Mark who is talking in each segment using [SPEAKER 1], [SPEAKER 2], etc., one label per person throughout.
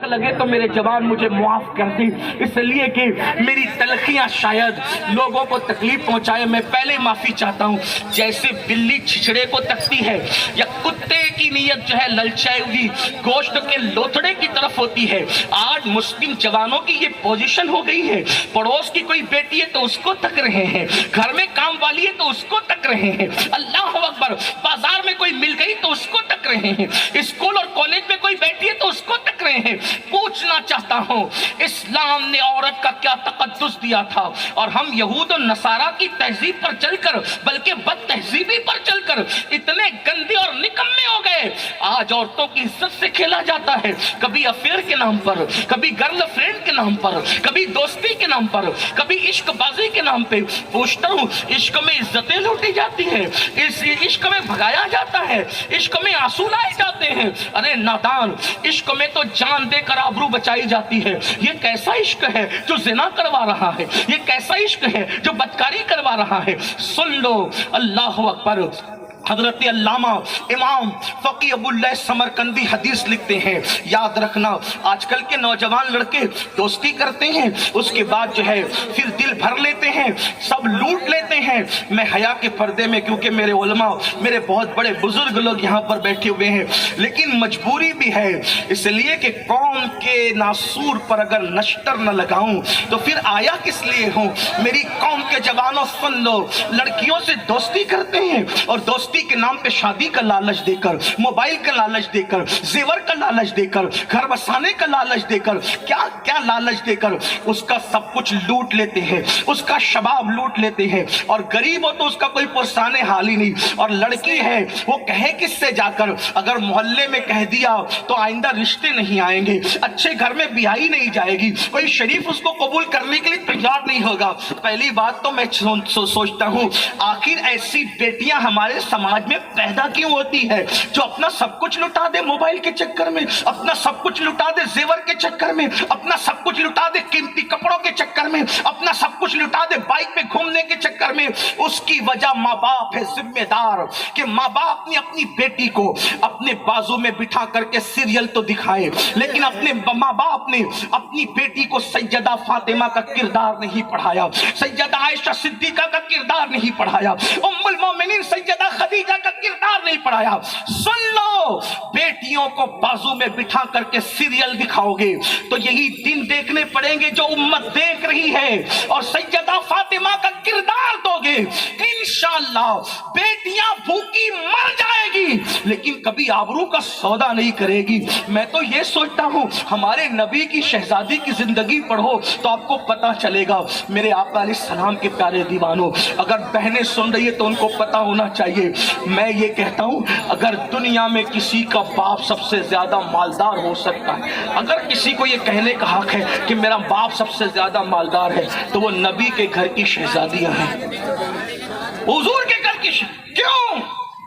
[SPEAKER 1] حق لگے تو میرے جوان مجھے معاف کر دے، اس لیے کہ میری تلخیاں شاید لوگوں کو تکلیف پہنچائے، میں پہلے معافی چاہتا ہوں۔ جیسے بلی چھچڑے کو تکتی ہے یا کتے کی نیت جو ہے للچائی ہوئی گوشت کے لوتھڑے کی طرف ہوتی ہے، آج مسلم جوانوں کی یہ پوزیشن ہو گئی ہے۔ پڑوس کی کوئی بیٹی ہے تو اس کو تک رہے ہیں، گھر میں کام والی ہے تو اس کو تک رہے ہیں، اللہ اکبر، بازار میں کوئی مل گئی تو اس کو تک رہے ہیں، اسکول اور کالج میں کوئی بیٹھی ہے تو اس کو تک رہے ہیں۔ پوچھنا چاہتا ہوں اسلام نے عورت کا کیا تقدس دیا تھا، اور ہم یہود و نصارہ کی تہذیب پر چل کر بلکہ بد تہذیبی پر چل کر اتنے گندے اور نکمے ہو گئے۔ آج عورتوں کی عزت سے کھیلا جاتا ہے، کبھی افیئر کے نام پر، کبھی گرل فرینڈ کے نام پر، کبھی دوستی کے نام پر، کبھی عشق بازی کے نام پہ۔ پوچھتا ہوں عشق میں عزتیں لوٹی جاتی ہیں، اس عشق میں بھگایا جاتا ہے، عشق میں آنسو لائے جاتے ہیں۔ ارے نادان، عشق میں تو جان دے کر آبرو بچائی جاتی ہے۔ یہ کیسا عشق ہے جو زنا کروا رہا ہے، یہ کیسا عشق ہے جو بدکاری کروا رہا ہے۔ سن لو، اللہ اکبر۔ حضرت علامہ امام فقی ابو اللہ سمرقندی حدیث لکھتے ہیں، یاد رکھنا آج کل کے نوجوان لڑکے دوستی کرتے ہیں، اس کے بعد جو ہے پھر دل بھر لیتے ہیں، سب لوٹ لیتے ہیں۔ میں حیا کے پردے میں، کیونکہ میرے علماء، میرے بہت بڑے بزرگ لوگ یہاں پر بیٹھے ہوئے ہیں، لیکن مجبوری بھی ہے، اس لیے کہ قوم کے ناسور پر اگر نشتر نہ لگاؤں تو پھر آیا کس لیے ہوں۔ میری قوم کے جوانوں سن لو، لڑکیوں سے دوستی کرتے ہیں اور دوستی کے نام پہ شادی کا لالچ دے کر، موبائل کا لالچ دے کر، زیور کا لالچ دے کر، گھر بسانے کا لالچ دے کر، کیا کیا لالچ دے کر اس کا سب کچھ لوٹ لیتے ہیں، اس کا شباب لوٹ لیتے ہیں، اور غریب ہو تو اس کا کوئی پرسانے حال ہی نہیں، اور لڑکی ہے وہ کہے کس سے جا کر، اگر محلے میں کہہ دیا تو آئندہ رشتے نہیں آئیں گے، اچھے گھر میں بیاہی نہیں جائے گی، کوئی شریف اس کو قبول کرنے کے لیے تیار نہیں ہوگا۔ پہلی بات تو میں سوچتا ہوں آخر ایسی بیٹیاں ہمارے سماج میں پیدا کیوں ہوتی ہے جو اپنا سب کچھ لٹا دے موبائل کے چکر میں، اپنا سب کچھ لٹا دے زیور کے چکر میں، اپنا سب کچھ لٹا دے قیمتی کپڑوں کے چکر میں، اپنا سب کچھ لٹا دے بائک پہ گھومنے کے چکر میں۔ اس کی وجہ ماں باپ ہے ذمہ دار، کہ ماں باپ نے اپنی بیٹی کو اپنے بازو میں بٹھا کر کے سیریل تو دکھائے، لیکن اپنے ماں باپ نے اپنی بیٹی کو سیدہ فاطمہ کا کردار نہیں پڑھایا، سیدہ عائشہ صدیقہ کا کردار نہیں پڑھایا، ام المومنین سیدہ خدیجہ کا کردار نہیں پڑھایا۔ سن لو، بیٹیوں کو بازو میں بٹھا کر کے سیریل دکھاؤ گے تو یہی دن دیکھنے پڑیں گے جو امت دیکھ رہی ہے، اور سیدہ فاطمہ کا کردار دو گے، انشاءاللہ بیٹیاں بھوکی مر جائے گی لیکن کبھی آبرو کا سودا نہیں کرے گی۔ میں تو یہ سوچتا ہوں ہمارے نبی کی شہزادی کی زندگی پڑھو تو آپ کو پتا چلے گا۔ میرے آقا علیہ السلام کے پیارے دیوانوں، اگر بہنیں سن رہی ہے تو ان کو پتا ہونا چاہیے، میں یہ کہتا ہوں اگر دنیا میں کسی کا باپ سب سے زیادہ مالدار ہو سکتا ہے، اگر کسی کو یہ کہنے کا حق ہے کہ میرا باپ سب سے زیادہ مالدار ہے، تو وہ نبی کے گھر کی شہزادیاں ہیں، حضور کے گھر کی کیوں؟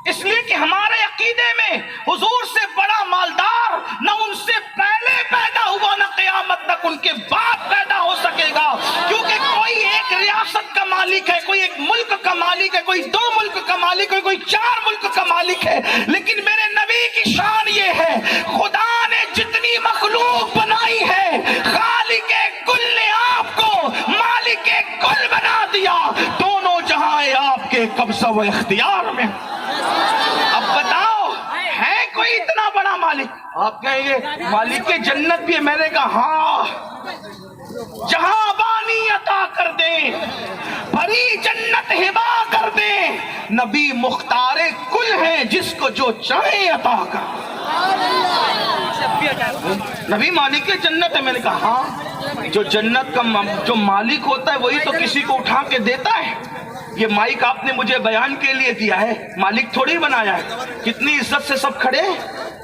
[SPEAKER 1] اس لیے کہ ہمارے عقیدے میں حضور سے بڑا مالدار نہ ان سے پہلے پیدا ہوا نہ قیامت تک ان کے بعد پیدا ہو سکے گا، کیونکہ کوئی ایک ریاست کا مالک ہے، کوئی ایک ملک کا مالک ہے، کوئی 2 ملک کا مالک ہے، کوئی 4 ملک کا مالک ہے، لیکن میرے نبی کی شان یہ ہے خدا نے جتنی مخلوق بنائی ہے خالق کل نے آپ کو مالک کل بنا دیا، دونوں جہاں آپ کے قبضہ و اختیار میں۔ اب بتاؤ ہے کوئی اتنا بڑا مالک؟ آپ کہیں گے مالک جنت بھی ہے، میں نے کہا ہاں، جہاں بانی عطا کر دیں، بھری جنت ہبا کر دیں، نبی مختار کل ہیں جس کو جو چاہے عطا کر، نبی مالک جنت ہے۔ میں نے کہا ہاں، جو جنت کا جو مالک ہوتا ہے وہی تو کسی کو اٹھا کے دیتا ہے۔ یہ مائک آپ نے مجھے بیان کے لیے دیا ہے، مالک تھوڑی بنایا ہے۔ کتنی عزت سے سب کھڑے ہیں،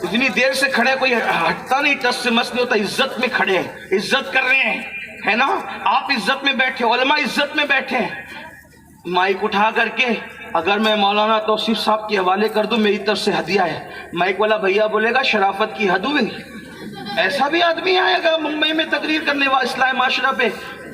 [SPEAKER 1] اتنی دیر سے کھڑے، کوئی ہٹتا نہیں، ٹس سے مس نہیں ہوتا، عزت میں کھڑے ہیں، عزت کر رہے ہیں، ہے نا؟ آپ عزت میں بیٹھے، علماء عزت میں بیٹھے ہیں۔ مائک اٹھا کر کے اگر میں مولانا توصیف صاحب کے حوالے کر دوں، میری طرف سے ہدیہ ہے، مائک والا بھیا بولے گا شرافت کی حد ہوئی، ایسا بھی آدمی آئے گا ممبئی میں تقریر کرنے والا اصلاح معاشرہ پہ،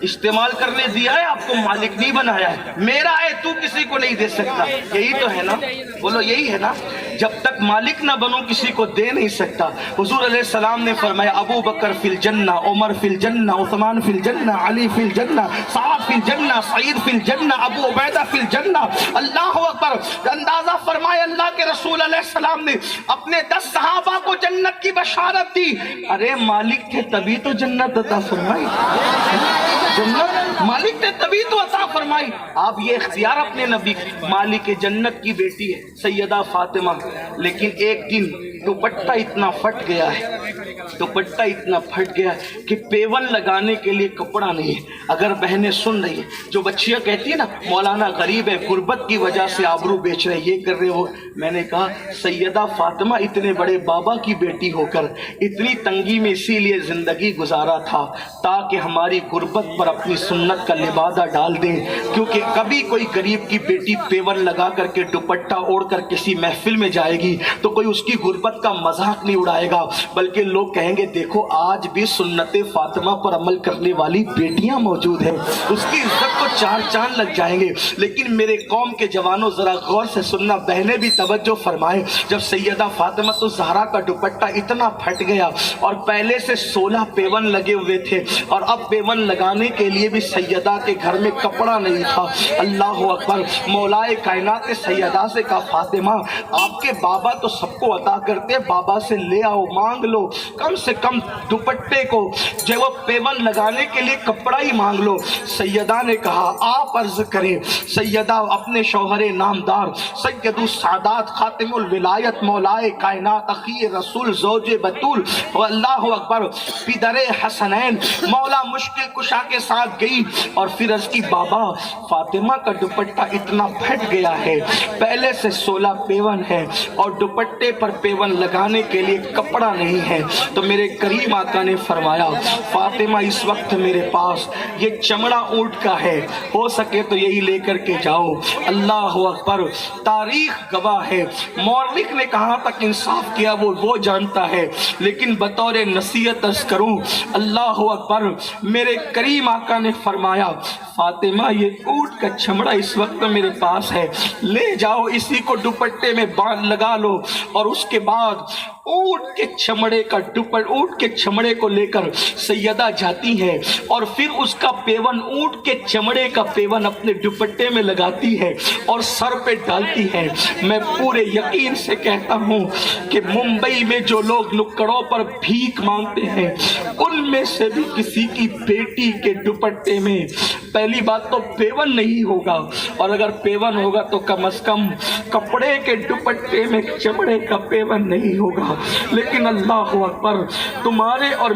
[SPEAKER 1] استعمال کرنے دیا ہے، آپ کو مالک نہیں بنایا ہے، میرا ہے تو کسی کو نہیں دے سکتا، یہی تو ہے نا؟ بولو یہی ہے نا؟ جب تک مالک نہ بنوں کسی کو دے نہیں سکتا۔ حضور علیہ السلام نے فرمایا ابو بکر فی الجنہ، عمر فی الجنہ، عثمان فی الجنہ، علی فی الجنہ، سعد فی الجنہ، سعید فی الجنہ، ابو عبیدہ فی الجنہ۔ اللہ اکبر۔ اندازہ فرمائے اللہ کے رسول علیہ السلام نے اپنے 10 صحابہ کو جنت کی بشارت دی۔ ارے مالک تھے تبھی تو جنت عطا فرمائی، جنت مالک نے تبھی تو عطا فرمائی۔ آپ یہ اختیار اپنے نبی، مالک جنت کی بیٹی ہے سیدہ فاطمہ، لیکن ایک دن دوپٹہ اتنا پھٹ گیا ہے، دوپٹہ اتنا پھٹ گیا ہے کہ پیون لگانے کے لیے کپڑا نہیں ہے۔ اگر بہنیں سن رہی ہیں، جو بچیاں کہتی ہیں نا مولانا غریب ہے، غربت کی وجہ سے آبرو بیچ رہے، یہ کر رہے ہو، میں نے کہا سیدہ فاطمہ اتنے بڑے بابا کی بیٹی ہو کر اتنی تنگی میں اسی لیے زندگی گزارا تھا تاکہ ہماری غربت پر اپنی سنت کا لبادہ ڈال دیں، کیونکہ کبھی کوئی غریب کی بیٹی پیون لگا کر کے دوپٹہ اوڑھ کر کسی محفل میں جائے گی تو کوئی اس کی غربت کا مذاق نہیں اڑائے گا، بلکہ لوگ کہیں گے دیکھو آج بھی سنت فاطمہ پر عمل کرنے والی بیٹیاں موجود ہیں، اس کی عزت کو 4 چاند لگ جائیں گے۔ لیکن میرے قوم کے جوانوں ذرا غور سے سننا، بہنیں بھی توجہ فرمائیں، جب سیدہ فاطمہ الزہرا کا دوپٹہ اتنا پھٹ گیا اور پہلے سے 16 پیون لگے ہوئے تھے اور اب پیون لگانے کے لیے بھی سیدہ کے گھر میں کپڑا نہیں تھا، اللہ اکبر، مولا کائنات نے سیدہ سے کہا فاطمہ آپ کے بابا تو سب کو عطا کرتے، بابا سے لے آؤ، مانگ لو، کم سے کم دوپٹے کو جو وہ پیون لگانے کے لیے کپڑا ہی مانگ لو۔ سیدہ نے کہا آپ عرض کریں۔ سیدہ اپنے شوہر نامدار سید السادات خاتم الولایت مولائے کائنات اخی رسول زوج بطول اللہ اکبر پدر حسنین مولا مشکل کشا کے ساتھ گئی اور پھر عرض کی بابا فاطمہ کا دوپٹہ اتنا پھٹ گیا ہے، پہلے سے 16 پیون ہے اور دوپٹے پر پیون لگانے کے لیے کپڑا نہیں ہے۔ تو میرے کریم آقا نے فرمایا فاطمہ اس وقت میرے پاس یہ چمڑا اونٹ کا ہے، ہو سکے تو یہی لے کر کے جاؤ۔ اللہ اکبر، تاریخ گواہ ہے، مورخ نے کہاں تک انصاف کیا وہ جانتا ہے، لیکن بطور نصیحت عرض کروں، اللہ اکبر، میرے کریم آقا نے فرمایا فاطمہ یہ اونٹ کا چمڑا اس وقت میرے پاس ہے، لے جاؤ اسی کو دوپٹے میں باندھ لگا لو۔ اور اس کے بعد اونٹ کے چمڑے کو لے کر سیدہ جاتی ہے اور پھر اس کا پیون، اونٹ کے چمڑے کا پیون اپنے دوپٹے میں لگاتی ہے اور سر پہ ڈالتی ہے۔ میں پورے یقین سے کہتا ہوں کہ ممبئی میں جو لوگ نکڑوں پر بھیک مانگتے ہیں ان میں سے بھی کسی کی بیٹی کے دوپٹے میں پہلی بات تو پیون نہیں ہوگا، اور اگر پیون ہوگا تو کم از کم کپڑے کے دوپٹے میں چمڑے کا پیون نہیں ہوگا۔ لیکن اللہ اکبر، تمہارے اور